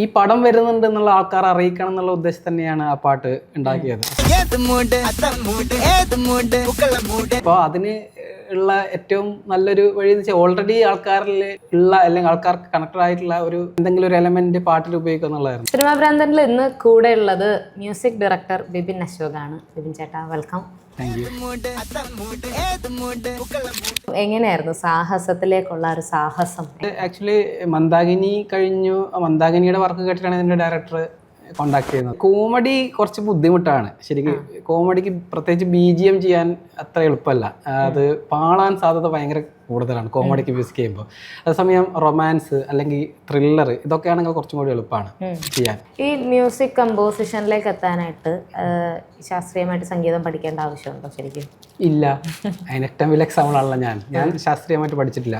ഈ പടം വരുന്നുണ്ട് എന്നുള്ള ആൾക്കാർ അറിയിക്കണം എന്നുള്ള ഉദ്ദേശം തന്നെയാണ് ആ പാട്ട് ഉണ്ടാക്കിയത്. അപ്പോൾ അതിന് ഉള്ള ഏറ്റവും നല്ലൊരു വഴി എന്ന് വെച്ചാൽ ഓൾറെഡി ആൾക്കാരിൽ ഉള്ള അല്ലെങ്കിൽ ആൾക്കാർക്ക് കണക്റ്റഡ് ആയിട്ടുള്ള ഒരു എന്തെങ്കിലും ഒരു എലമെന്റ് പാട്ടിൽ ഉപയോഗിക്കുക എന്നുള്ളതായിരുന്നു. സിനിമാ ഭ്രാന്തനിൽ ഇന്ന് കൂടെ ഉള്ളത് മ്യൂസിക് ഡയറക്ടർ ബിപിൻ അശോകാണ്. ബിപിൻ ചേട്ടാ, വെൽക്കം. Thank you. എങ്ങനെയായിരുന്നു സാഹസത്തിലേക്കുള്ള ഒരു സാഹസം? ആക്ച്വലി മന്ദാകിനി കഴിഞ്ഞു. മന്ദാകിനിയുടെ വർക്ക് കേട്ടിട്ടാണ് ഇതിൻ്റെ ഡയറക്ടർ കോണ്ടാക്ട് ചെയ്യുന്നത്. കോമഡി കുറച്ച് ബുദ്ധിമുട്ടാണ് ശരിക്കും. കോമഡിക്ക് പ്രത്യേകിച്ച് BGM ചെയ്യാൻ അത്ര എളുപ്പമല്ല. അത് പാളാൻ സാധ്യത ഭയങ്കര കൂടുതലാണ് കോമഡിക്ക് മ്യൂസിക് ചെയ്യുമ്പോൾ. അതേസമയം റൊമാൻസ് അല്ലെങ്കിൽ ത്രില്ലർ ഇതൊക്കെയാണെങ്കിൽ കുറച്ചും കൂടി എളുപ്പമാണ് ചെയ്യാൻ. ഈ മ്യൂസിക് കമ്പോസിഷനിലേക്ക് എത്താനായിട്ട് ശാസ്ത്രീയമായിട്ട് സംഗീതം പഠിക്കേണ്ട ആവശ്യമുണ്ടോ ശരിക്കും? ഇല്ല. അതിന് ഏറ്റവും വലിയ എക്സാമ്പിൾ ആണല്ലോ ഞാൻ ശാസ്ത്രീയമായിട്ട് പഠിച്ചിട്ടില്ല.